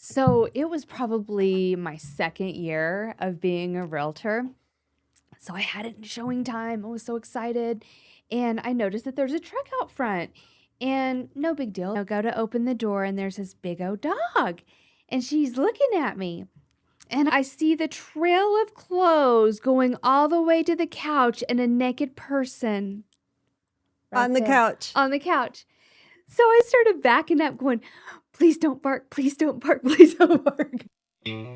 So it was probably my second year of being a realtor. So I had it in showing time. I was so excited. And I noticed that there's a truck out front. And no big deal. I go to open the door and there's this big old dog. And she's looking at me. And I see the trail of clothes going all the way to the couch and a naked person on the couch. On the couch. So I started backing up going, please don't bark, please don't bark, please don't bark. You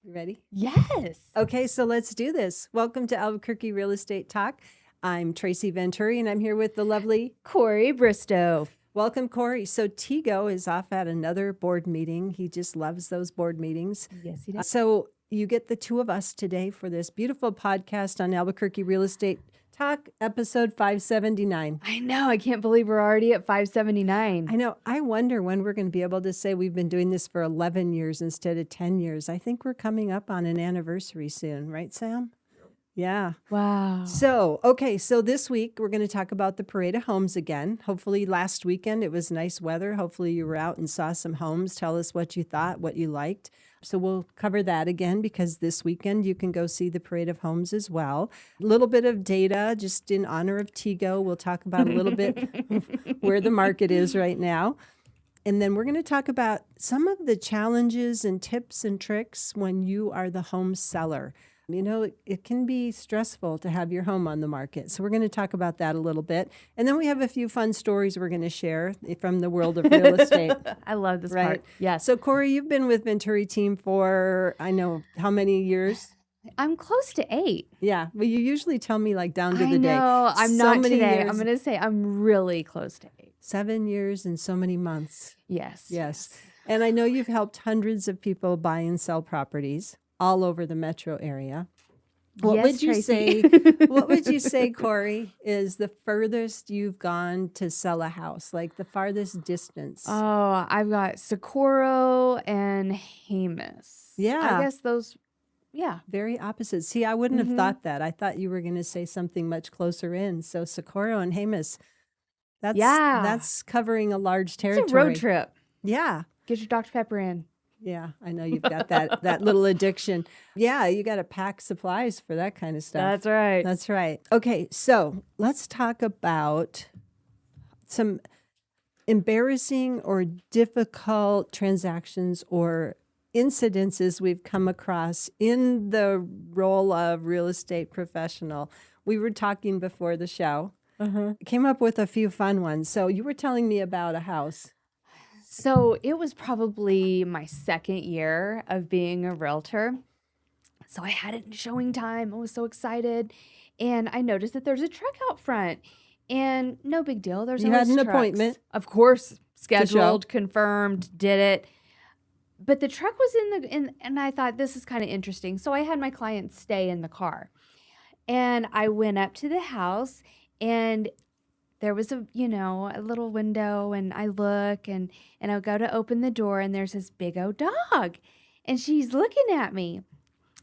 ready? Yes. Okay, so let's do this. Welcome to Albuquerque Real Estate Talk. I'm Tracy Venturi, and I'm here with the lovely Kori Bristow. Welcome, Kori. So Tigo is off at another board meeting. He just loves those board meetings. Yes, he does. So you get the two of us today for this beautiful podcast on Albuquerque Real Estate Talk, episode 579. I know. I can't believe we're already at 579. I know. I wonder when we're going to be able to say we've been doing this for 11 years instead of 10 years. I think we're coming up on an anniversary soon, right, Sam? Yeah. Wow. So this week we're going to talk about the Parade of Homes again. Hopefully last weekend it was nice weather. Hopefully you were out and saw some homes. Tell us what you thought, what you liked. So we'll cover that again because this weekend you can go see the Parade of Homes as well. A little bit of data just in honor of Tigo. We'll talk about a little bit where the market is right now. And then we're going to talk about some of the challenges and tips and tricks when you are the home seller. You know, it can be stressful to have your home on the market. So we're going to talk about that a little bit. And then we have a few fun stories we're going to share from the world of real estate. I love this part. Yes. So, Kori, you've been with Venturi team for, I know, how many years? I'm close to 8. Yeah. Well, you usually tell me like down to the day. I know. I'm not today. Years. I'm going to say I'm really close to 8. 7 years and so many months. Yes. And I know you've helped hundreds of people buy and sell properties all over the metro area. What would you say? What would you say, Kori, is the furthest you've gone to sell a house? Like the farthest distance? Oh, I've got Socorro and Jemez. Yeah. I guess those, yeah. Very opposite. See, I wouldn't have thought that. I thought you were going to say something much closer in. So Socorro and Jemez, that's covering a large territory. It's a road trip. Yeah. Get your Dr. Pepper in. Yeah, I know you've got that little addiction. Yeah, you got to pack supplies for that kind of stuff. That's right. That's right. Okay, so let's talk about some embarrassing or difficult transactions or incidences we've come across in the role of real estate professional. We were talking before the show. Came up with a few fun ones. So you were telling me about a house. So it was probably my second year of being a realtor. So I had it in showing time. I was so excited. And I noticed that there's a truck out front. And no big deal. There's You always had an trucks. appointment. Of course, scheduled, confirmed, did it. But the truck was and I thought this is kind of interesting. So I had my client stay in the car. And I went up to the house and there was a little window, and I look and I'll go to open the door and there's this big old dog and she's looking at me.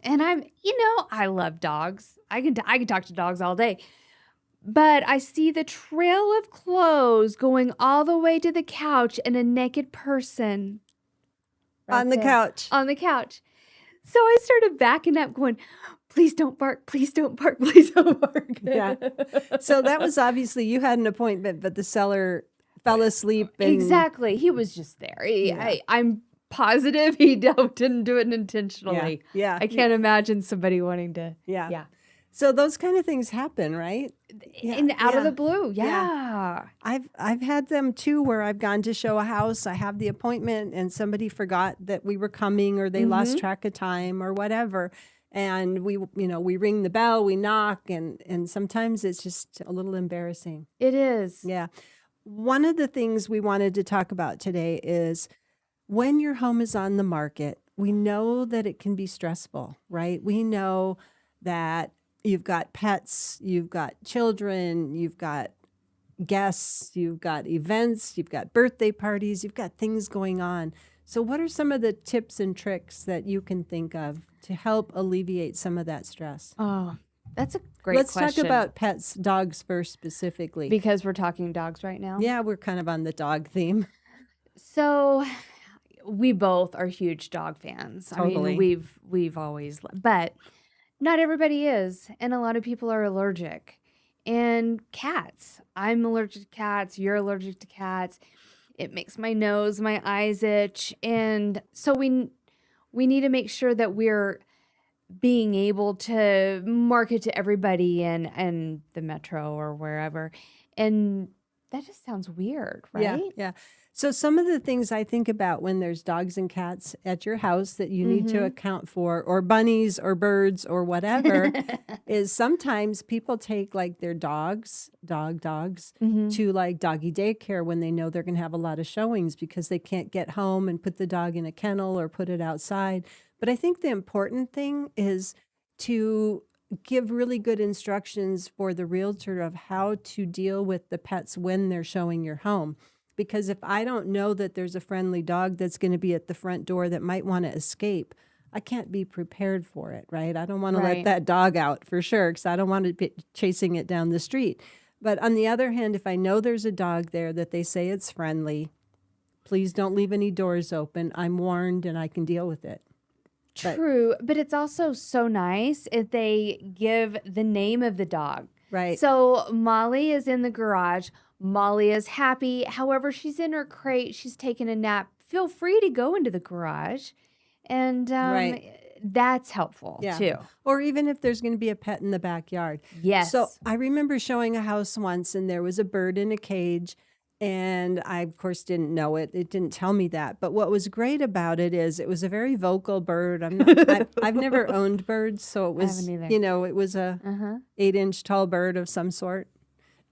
And I love dogs. I can talk to dogs all day. But I see the trail of clothes going all the way to the couch and a naked person On the couch. On the couch. So I started backing up going, please don't bark, please don't bark, please don't bark. Yeah. So that was obviously you had an appointment, but the seller fell asleep. Exactly. He was just there. I'm positive he didn't do it intentionally. Yeah. I can't imagine somebody wanting to. Yeah. So those kind of things happen, right? And out of the blue. Yeah. I've had them too, where I've gone to show a house. I have the appointment and somebody forgot that we were coming, or they lost track of time or whatever. And we ring the bell, we knock, and sometimes it's just a little embarrassing. It is. Yeah. One of the things we wanted to talk about today is when your home is on the market, we know that it can be stressful, right? We know that you've got pets, you've got children, you've got guests, you've got events, you've got birthday parties, you've got things going on. So what are some of the tips and tricks that you can think of to help alleviate some of that stress? Oh, that's a great question. Let's talk about pets, dogs first specifically. Because we're talking dogs right now? Yeah, we're kind of on the dog theme. So we both are huge dog fans. I Totally. mean, we've always, but not everybody is, and a lot of people are allergic. And cats, I'm allergic to cats. You're allergic to cats. It makes my nose, my eyes itch, and so we need to make sure that we're being able to market to everybody and the metro or wherever. And that just sounds weird, right? Yeah. So some of the things I think about when there's dogs and cats at your house that you need to account for, or bunnies or birds or whatever, is sometimes people take like their dogs to like doggy daycare when they know they're going to have a lot of showings because they can't get home and put the dog in a kennel or put it outside. But I think the important thing is to give really good instructions for the realtor of how to deal with the pets when they're showing your home. Because if I don't know that there's a friendly dog that's going to be at the front door that might want to escape, I can't be prepared for it, right? I don't want to let Right. that dog out for sure because I don't want to be chasing it down the street. But on the other hand, if I know there's a dog there that they say it's friendly, please don't leave any doors open. I'm warned and I can deal with it. True, but it's also so nice if they give the name of the dog. Right. So Molly is in the garage. Molly is happy. However, she's in her crate. She's taking a nap. Feel free to go into the garage. And that's helpful too. Or even if there's going to be a pet in the backyard. Yes. So I remember showing a house once and there was a bird in a cage. And I, of course, didn't know it. It didn't tell me that. But what was great about it is it was a very vocal bird. I've never owned birds, so it was, haven't either. it was a 8-inch tall bird of some sort,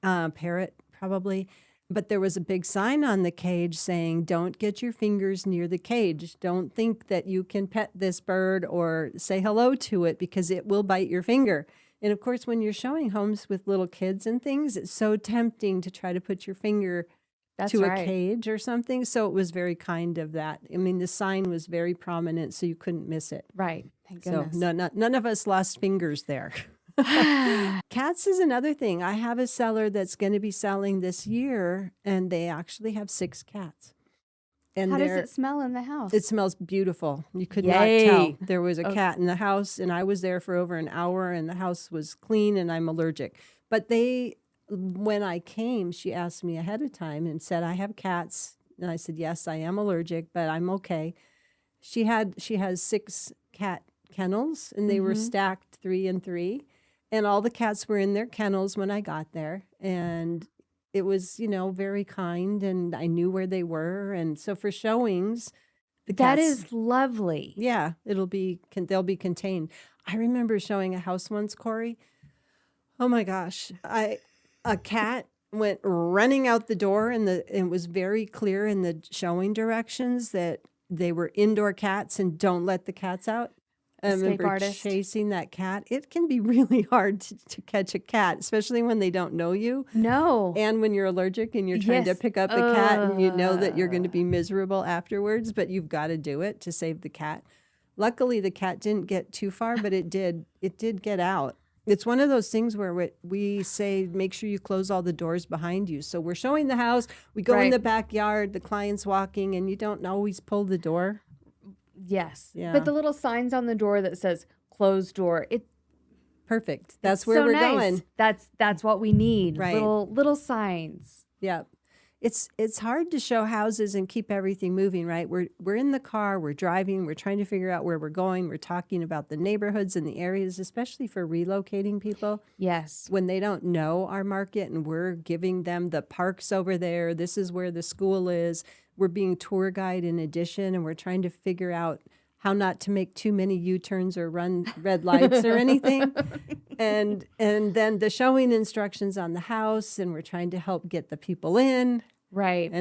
parrot probably. But there was a big sign on the cage saying, "Don't get your fingers near the cage. Don't think that you can pet this bird or say hello to it because it will bite your finger." And of course, when you're showing homes with little kids and things, it's so tempting to try to put your finger to a cage or something. So it was very kind of that. I mean, the sign was very prominent, so you couldn't miss it. Right. Thank So goodness. none of us lost fingers there. Cats is another thing. I have a seller that's going to be selling this year, and they actually have 6 cats. And How does it smell in the house? It smells beautiful. You could Yay. not tell. There was a cat in the house, and I was there for over an hour, and the house was clean, and I'm allergic. But when I came, she asked me ahead of time and said, "I have cats." And I said, "Yes, I am allergic, but I'm okay." She has 6 cat kennels, and they were stacked 3 and 3. And all the cats were in their kennels when I got there. And it was, very kind, and I knew where they were. And so for showings, That is lovely. yeah, they'll be contained. I remember showing a house once, Kori. Oh my gosh, a cat went running out the door, and it was very clear in the showing directions that they were indoor cats and don't let the cats out. I Escape remember artist. chasing that cat. It can be really hard to catch a cat, especially when they don't know you. No. And when you're allergic and you're trying to Yes. pick up a cat and you know that you're going to be miserable afterwards, but you've got to do it to save the cat. Luckily, the cat didn't get too far, but it did get out. It's one of those things where we say, make sure you close all the doors behind you. So we're showing the house, we go in the backyard, the client's walking, and you don't always pull the door. Yes. Yeah. But the little signs on the door that says closed door, Perfect. That's where we're going. That's what we need. Right. Little signs. Yeah. It's hard to show houses and keep everything moving, right? We're in the car, we're driving, we're trying to figure out where we're going. We're talking about the neighborhoods and the areas, especially for relocating people. Yes. When they don't know our market and we're giving them the parks over there, this is where the school is. We're being tour guide in addition, and we're trying to figure out how not to make too many U-turns or run red lights or anything. And then the showing instructions on the house, and we're trying to help get the people in. Right.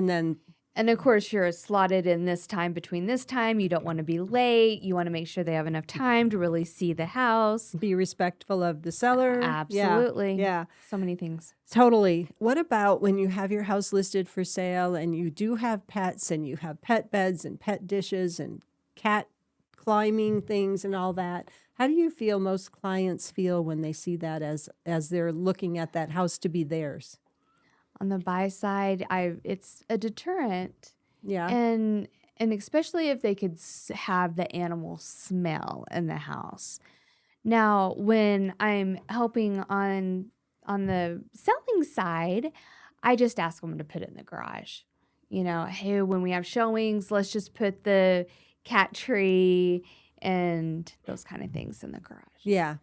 And of course, you're slotted in this time between this time. You don't want to be late. You want to make sure they have enough time to really see the house. Be respectful of the seller. Absolutely. Yeah. So many things. Totally. What about when you have your house listed for sale and you do have pets and you have pet beds and pet dishes and cat climbing things and all that? How do you feel most clients feel when they see that as they're looking at that house to be theirs? On the buy side, it's a deterrent Yeah. And especially if they could have the animal smell in the house. Now, when I'm helping on the selling side, I just ask them to put it in the garage. Hey, when we have showings, let's just put the cat tree and those kind of things in the garage. Yeah.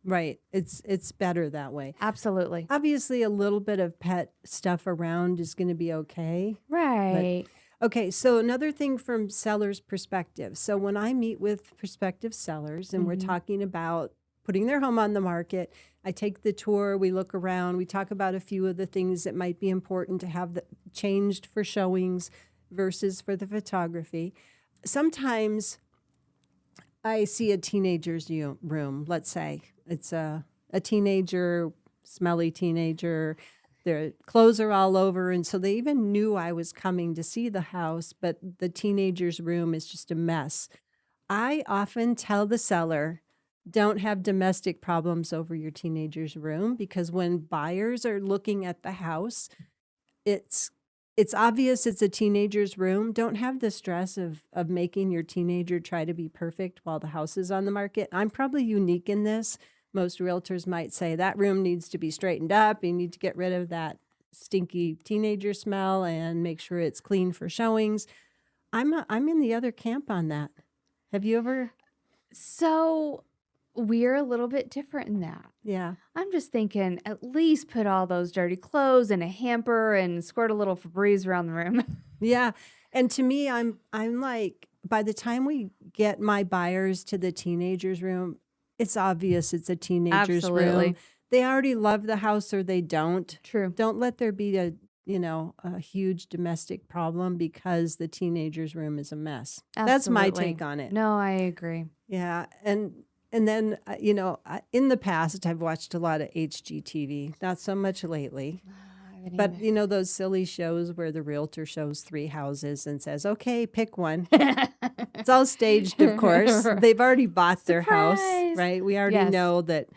Right. It's better that way. Absolutely. Obviously, a little bit of pet stuff around is going to be okay. Right. Okay, so another thing from sellers' perspective. So when I meet with prospective sellers and we're talking about putting their home on the market, I take the tour, we look around, we talk about a few of the things that might be important to have changed for showings versus for the photography. Sometimes I see a teenager's room, let's say. It's a teenager, smelly teenager. Their clothes are all over. And so they even knew I was coming to see the house, but the teenager's room is just a mess. I often tell the seller, don't have domestic problems over your teenager's room, because when buyers are looking at the house, it's obvious it's a teenager's room. Don't have the stress of making your teenager try to be perfect while the house is on the market. I'm probably unique in this. Most realtors might say that room needs to be straightened up. You need to get rid of that stinky teenager smell and make sure it's clean for showings. I'm in the other camp on that. Have you ever? So we're a little bit different in that. Yeah. I'm just thinking at least put all those dirty clothes in a hamper and squirt a little Febreze around the room. Yeah. And to me, I'm like, by the time we get my buyers to the teenager's room, it's obvious it's a teenager's Absolutely. room. They already love the house or they don't. True. Don't let there be a huge domestic problem because the teenager's room is a mess. That's my Absolutely. take on it. No, I agree. Yeah. And then, in the past, I've watched a lot of HGTV, not so much lately. But those silly shows where the realtor shows 3 houses and says, okay, pick one. It's all staged, of course. They've already bought their house, Surprise! right? We already Yes. know that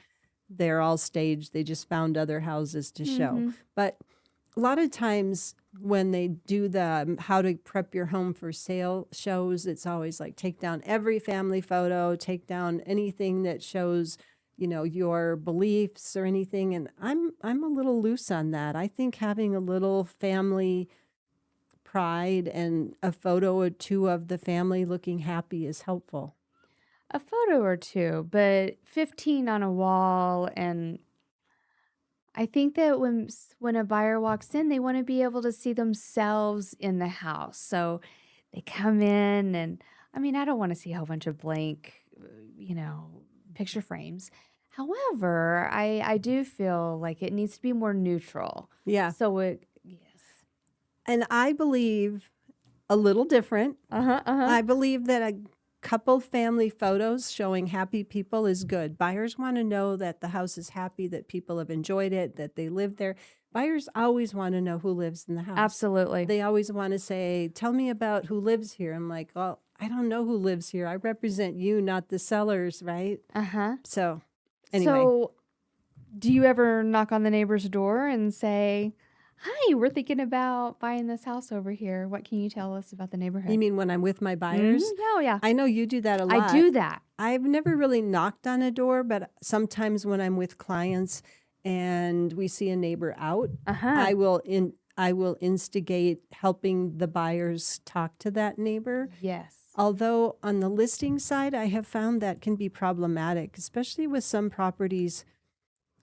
they're all staged. They just found other houses to show. But a lot of times when they do the how to prep your home for sale shows, it's always like take down every family photo, take down anything that shows your beliefs or anything. And I'm a little loose on that. I think having a little family pride and a photo or two of the family looking happy is helpful. A photo or two, but 15 on a wall. And I think that when a buyer walks in, they want to be able to see themselves in the house. So they come in and, I don't want to see a whole bunch of blank, picture frames. However, I do feel like it needs to be more neutral. Yeah. So yes. And I believe a little different. I believe that a couple family photos showing happy people is good. Buyers want to know that the house is happy, that people have enjoyed it, that they live there. Buyers always want to know who lives in the house. Absolutely. They always want to say, tell me about who lives here. I'm like, well, I don't know who lives here. I represent you, not the sellers, right? So anyway. So do you ever knock on the neighbor's door and say, hi, we're thinking about buying this house over here. What can you tell us about the neighborhood? You mean when I'm with my buyers? Oh, yeah. I know you do that a lot. I do that. I've never really knocked on a door, but sometimes when I'm with clients and we see a neighbor out, I will instigate helping the buyers talk to that neighbor. Yes. Although on the listing side, I have found that can be problematic, especially with some properties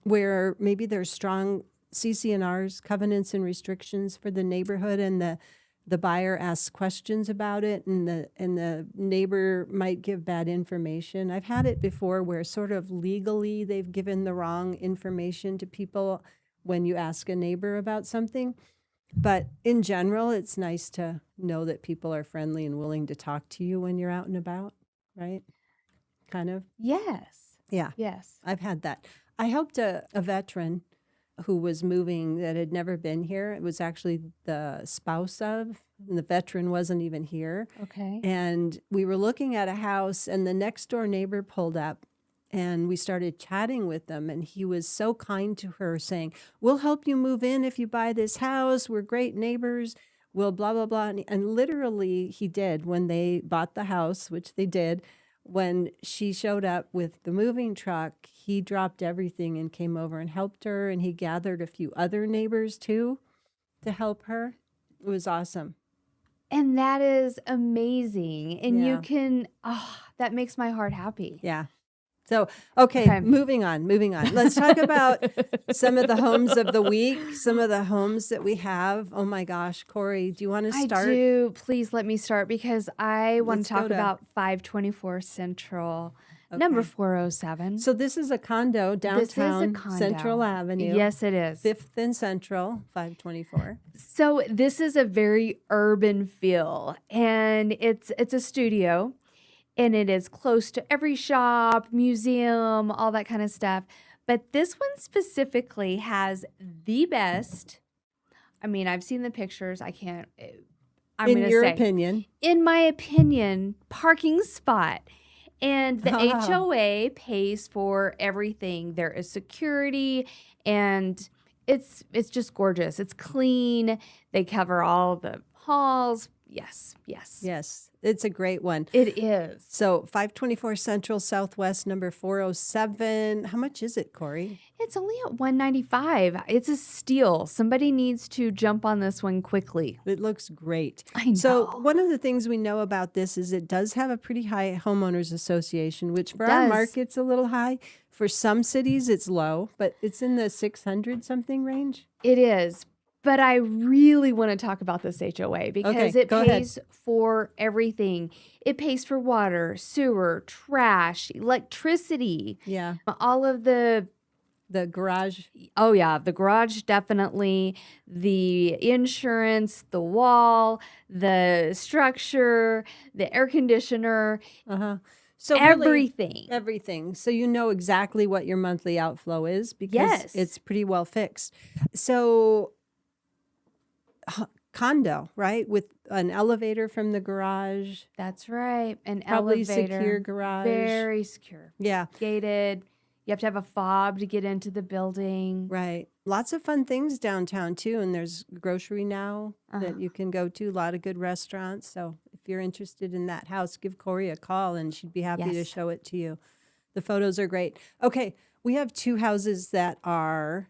where maybe there's strong CC&Rs, covenants and restrictions for the neighborhood, and the buyer asks questions about it, and the neighbor might give bad information. I've had it before where sort of legally they've given the wrong information to people when you ask a neighbor about something. But in general, it's nice to know that people are friendly and willing to talk to you when you're out and about, right? Kind of. Yes. Yeah. Yes. I've had that. I helped a veteran who was moving that had never been here. It was actually the spouse of, and the veteran wasn't even here. Okay. And we were looking at a house, and the next door neighbor pulled up, and we started chatting with them. And he was so kind to her, saying, we'll help you move in if you buy this house. We're great neighbors. will blah, blah, blah. And literally he did when they bought the house, which they did. When she showed up with the moving truck, he dropped everything and came over and helped her. And he gathered a few other neighbors too to help her. It was awesome. And that is amazing. And you Yeah. can, that makes my heart happy. Yeah. So, okay, moving on. Let's talk about some of the homes of the week, some of the homes that we have. Oh my gosh, Kori, do you want to start? I do. Please let me start because I want Let's to talk go to- about 524 Central, number 407. So this is a condo downtown Central Avenue. Yes, it is. 5th and Central, 524. So this is a very urban feel, and it's a studio, and it is close to every shop, museum, all that kind of stuff. But this one specifically has the best. I mean, I've seen the pictures. I can't. In your opinion, in my opinion, parking spot. And the HOA pays for everything. There is security, and it's just gorgeous. It's clean. They cover all the halls. Yes. It's a great one. It is. So 524 Central Southwest, number 407. How much is it, Kori? It's only at $195. It's a steal. Somebody needs to jump on this one quickly. It looks great. I know. So one of the things we know about this is it does have a pretty high homeowners association, which for our market's a little high. For some cities, it's low, but it's in the 600 something range. It is. But I really want to talk about this HOA because it pays for everything. It pays for water, sewer, trash, electricity. Yeah. All of the garage. Oh, yeah. The garage, definitely. The insurance, the wall, the structure, the air conditioner. So everything. Everything. So you know exactly what your monthly outflow is because it's pretty well fixed. So condo, right? With an elevator from the garage. That's right. An Probably elevator. secure garage. Very secure. Yeah. Gated. You have to have a fob to get into the building. Right. Lots of fun things downtown too. And there's grocery now that you can go to. A lot of good restaurants. So if you're interested in that house, give Kori a call and she'd be happy to show it to you. The photos are great. Okay. We have two houses that are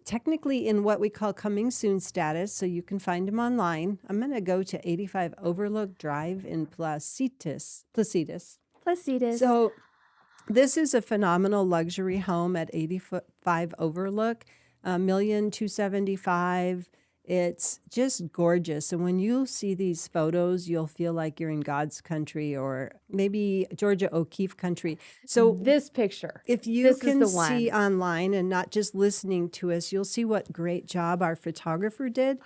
technically in what we call coming soon status, so you can find them online. I'm going to go to 85 Overlook Drive in Placitas. So this is a phenomenal luxury home at 85 Overlook, $1,275,000. It's just gorgeous. And when you see these photos, you'll feel like you're in God's country or maybe Georgia O'Keeffe country. So this picture, if you can see online and not just listening to us, you'll see what great job our photographer did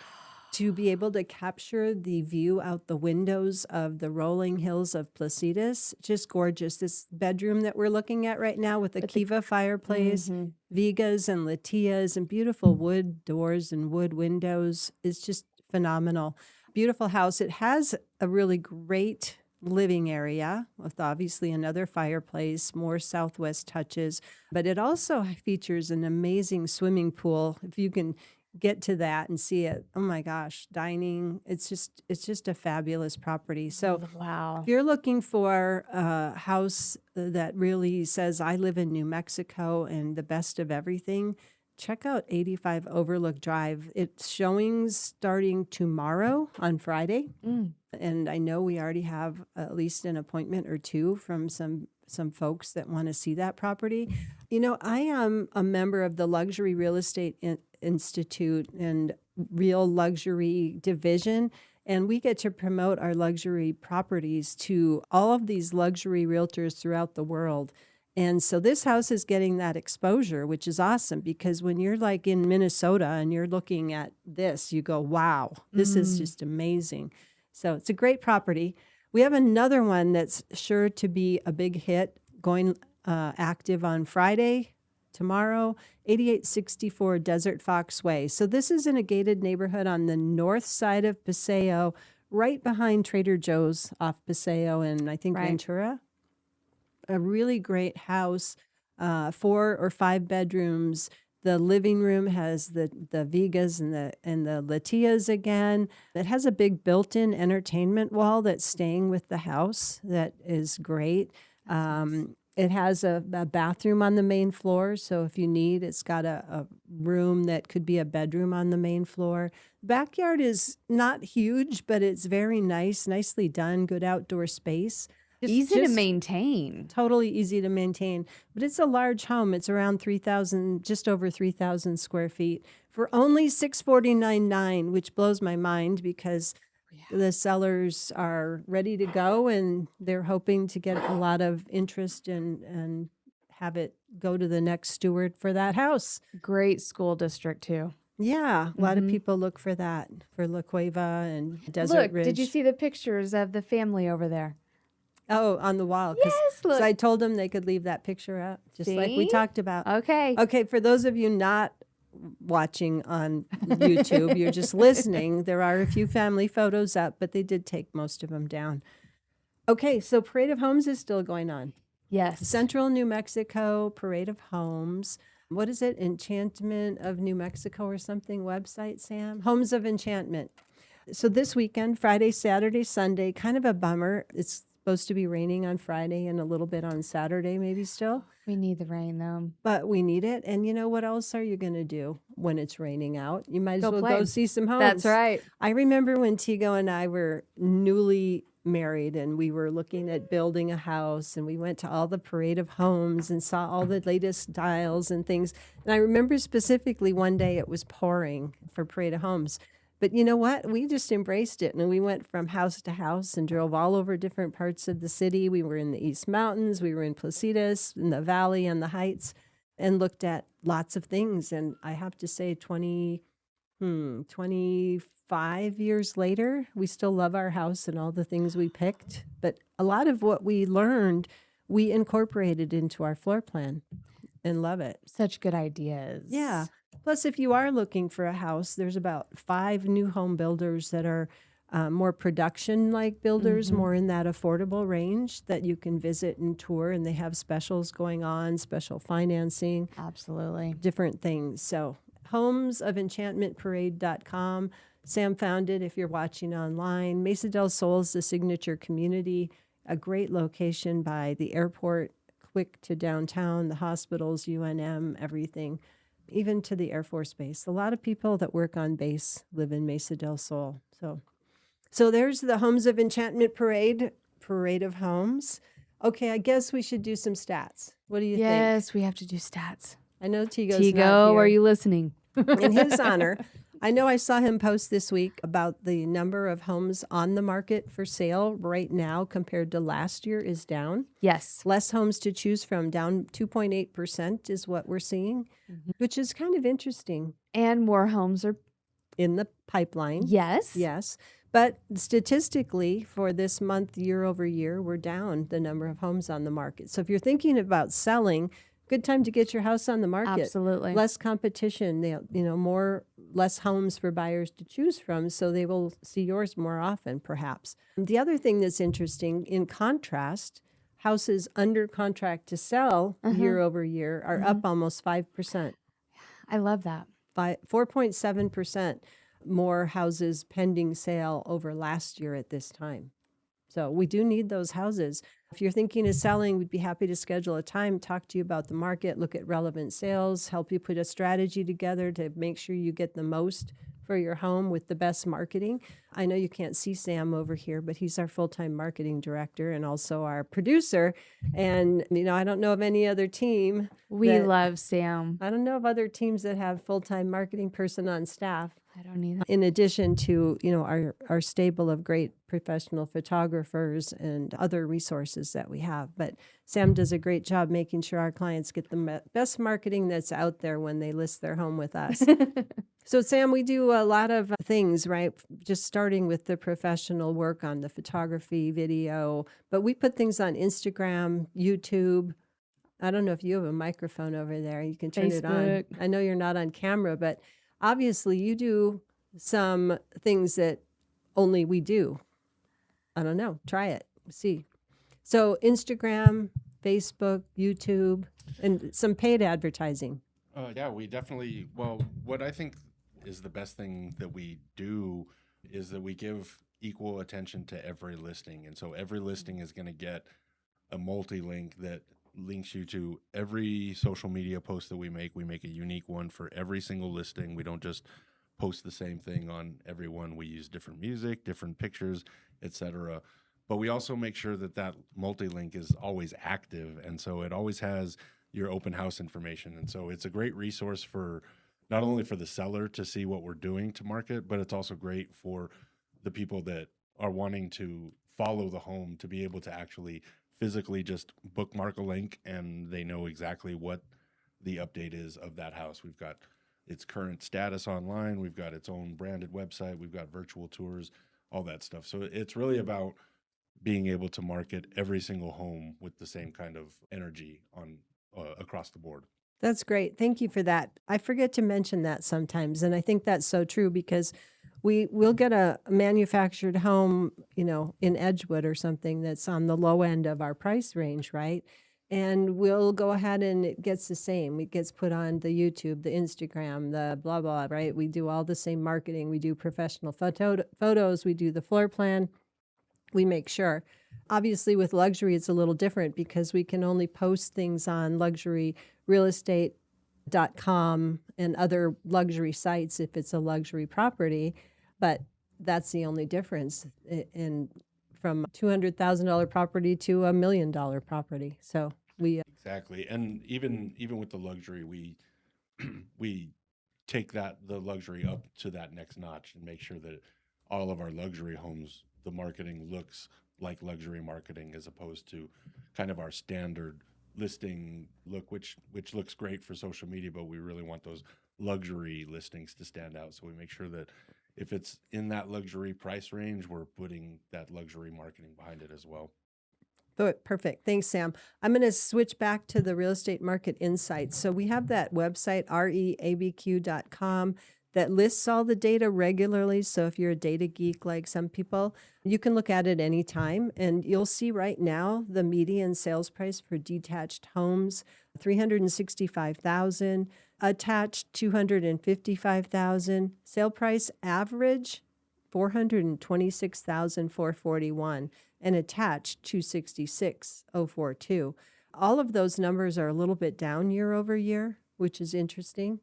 to be able to capture the view out the windows of the rolling hills of Placitas. Just gorgeous. This bedroom that we're looking at right now with a Kiva fireplace, Vigas and Latias and beautiful wood doors and wood windows is just phenomenal. Beautiful house. It has a really great living area with obviously another fireplace, more Southwest touches, but it also features an amazing swimming pool. If you can get to that and see it, oh my gosh, dining, it's just a fabulous property. So if you're looking for a house that really says I live in New Mexico and the best of everything, check out 85 Overlook Drive. It's showings starting tomorrow on Friday. And I know we already have at least an appointment or two from some folks that want to see that property. You know, I am a member of the Luxury Real Estate Institute and Real Luxury Division, and we get to promote our luxury properties to all of these luxury realtors throughout the world. And so this house is getting that exposure, which is awesome because when you're like in Minnesota and you're looking at this, you go, wow, this is just amazing. So it's a great property. We have another one that's sure to be a big hit going active on Friday, tomorrow, 8864 Desert Fox Way. So this is in a gated neighborhood on the north side of Paseo, right behind Trader Joe's off Paseo and I think Ventura. A really great house, 4 or 5 bedrooms, The living room has the Vigas and the Latias again. It has a big built-in entertainment wall that's staying with the house. That is great. Nice. It has a bathroom on the main floor, so if you need, it's got a room that could be a bedroom on the main floor. Backyard is not huge, but it's very nice, nicely done, good outdoor space. Easy to maintain. Totally easy to maintain. But it's a large home. It's around 3,000, just over 3,000 square feet for only $649.9, which blows my mind because the sellers are ready to go and they're hoping to get a lot of interest and have it go to the next steward for that house. Great school district too. Yeah, a lot of people look for that, for La Cueva and Desert Ridge. Did you see the pictures of the family over there? Oh, on the wall. Yes, look. So I told them they could leave that picture up, just like we See? talked about. Okay. Okay, for those of you not watching on YouTube, you're just listening. There are a few family photos up, but they did take most of them down. Okay, so Parade of Homes is still going on. Yes. Central New Mexico Parade of Homes. What is it? Enchantment of New Mexico or something website, Sam? Homes of Enchantment. So this weekend, Friday, Saturday, Sunday, kind of a bummer. It's supposed to be raining on Friday and a little bit on Saturday, maybe still. We need the rain though. But we need it. And you know what else are you going to do when it's raining out? You might as Go well play. go see some homes. That's right. I remember when Tigo and I were newly married and we were looking at building a house and we went to all the Parade of Homes and saw all the latest styles and things. And I remember specifically one day it was pouring for Parade of Homes. But you know what? We just embraced it. And we went from house to house and drove all over different parts of the city. We were in the East Mountains. We were in Placitas, in the Valley and the Heights, and looked at lots of things. And I have to say 25 years later, we still love our house and all the things we picked. But a lot of what we learned, we incorporated into our floor plan and love it. Such good ideas. Yeah. Plus, if you are looking for a house, there's about 5 new home builders that are more production-like builders, more in that affordable range that you can visit and tour. And they have specials going on, special financing, Absolutely. different things. So homesofenchantmentparade.com. Sam found it if you're watching online. Mesa del Sol is the signature community, a great location by the airport, quick to downtown, the hospitals, UNM, everything, even to the Air Force Base. A lot of people that work on base live in Mesa del Sol. So there's the Homes of Enchantment Parade of Homes. Okay, I guess we should do some stats. What do you think? Yes, we have to do stats. I know Tigo's not Tigo, here. are you listening? In his honor, I know I saw him post this week about the number of homes on the market for sale right now compared to last year is down. Yes. Less homes to choose from, down 2.8% is what we're seeing, which is kind of interesting. And more homes are. In the pipeline. Yes. Yes. But statistically, for this month, year over year, we're down the number of homes on the market. So if you're thinking about selling, good time to get your house on the market. Absolutely. Less competition, less homes for buyers to choose from, so they will see yours more often, perhaps. The other thing that's interesting, in contrast, houses under contract to sell year over year are up almost 5%. I love that. 4.7% more houses pending sale over last year at this time. So we do need those houses. If you're thinking of selling, we'd be happy to schedule a time, talk to you about the market, look at relevant sales, help you put a strategy together to make sure you get the most for your home with the best marketing. I know you can't see Sam over here, but he's our full-time marketing director and also our producer. And, I don't know of any other team. We love Sam. I don't know of other teams that have full-time marketing person on staff. I don't either. In addition to, our stable of great professional photographers and other resources that we have. But Sam does a great job making sure our clients get the best marketing that's out there when they list their home with us. So Sam, we do a lot of things, right? Just starting with the professional work on the photography, video, but we put things on Instagram, YouTube. I don't know if you have a microphone over there. You can turn it on. Facebook. I know you're not on camera, but obviously you do some things that only we do. I don't know. Try it. See. So Instagram, Facebook, YouTube, and some paid advertising. Yeah, we definitely, well, what I think is the best thing that we do is that we give equal attention to every listing. And so every listing is going to get a multi-link that links you to every social media post that we make. We make a unique one for every single listing. We don't just post the same thing on every one. We use different music, different pictures, etc. But we also make sure that that multi-link is always active. And so it always has your open house information. And so it's a great resource for not only for the seller to see what we're doing to market, but it's also great for the people that are wanting to follow the home to be able to actually physically just bookmark a link and they know exactly what the update is of that house. We've got its current status online, we've got its own branded website, we've got virtual tours, all that stuff. So it's really about being able to market every single home with the same kind of energy on across the board. That's great. Thank you for that. I forget to mention that sometimes. And I think that's so true because we'll get a manufactured home, in Edgewood or something that's on the low end of our price range, right? And we'll go ahead and it gets the same. It gets put on the YouTube, the Instagram, the blah, blah, right? We do all the same marketing. We do professional photos. We do the floor plan. We make sure. Obviously, with luxury, it's a little different because we can only post things on luxuryrealestate.com and other luxury sites if it's a luxury property. But that's the only difference in from $200,000 property to $1 million property. So we Exactly. And even with the luxury, we we take the luxury up to that next notch and make sure that all of our luxury homes, the marketing looks like luxury marketing as opposed to kind of our standard listing look, which looks great for social media, but we really want those luxury listings to stand out. So we make sure that if it's in that luxury price range, we're putting that luxury marketing behind it as well. Perfect. Thanks, Sam. I'm going to switch back to the real estate market insights. So we have that website, reabq.com, that lists all the data regularly. So if you're a data geek like some people, you can look at it anytime. And you'll see right now the median sales price for detached homes, $365,000, attached $255,000, sale price average $426,441, and attached $266,042. All of those numbers are a little bit down year over year, which is interesting.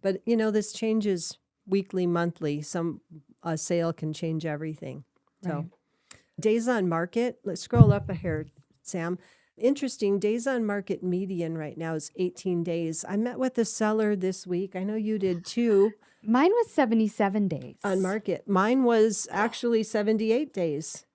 But this changes weekly, monthly. A sale can change everything. So Right. days on market, let's scroll up here, Sam. Interesting, days on market median right now is 18 days. I met with a seller this week. I know you did too. Mine was 77 days. On market. Mine was actually 78 days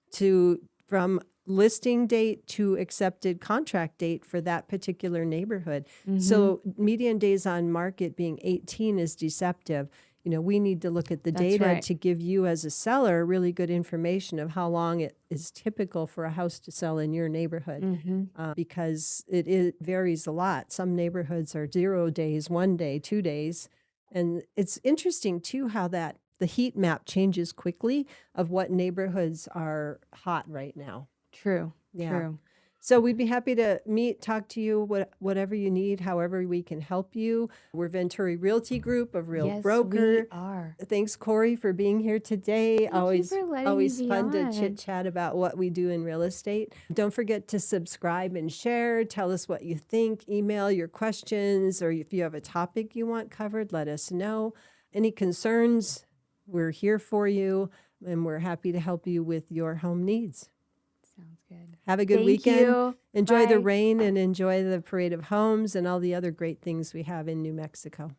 from listing date to accepted contract date for that particular neighborhood. Mm-hmm. So median days on market being 18 is deceptive. We need to look at the data right. to give you as a seller really good information of how long it is typical for a house to sell in your neighborhood. Mm-hmm. Because it varies a lot. Some neighborhoods are 0 days, 1 day, 2 days. And it's interesting too how the heat map changes quickly of what neighborhoods are hot right now. True. Yeah. True. So we'd be happy to talk to you, whatever you need, however we can help you. We're Venturi Realty Group, a real Yes, broker. we are. Thanks, Kori, for being here today. Thank you for letting always me be fun to on. chit chat about what we do in real estate. Don't forget to subscribe and share. Tell us what you think. Email your questions, or if you have a topic you want covered, let us know. Any concerns, we're here for you, and we're happy to help you with your home needs. Sounds good. Have a good Thank weekend. you. Enjoy the Bye. rain and enjoy the parade of homes and all the other great things we have in New Mexico.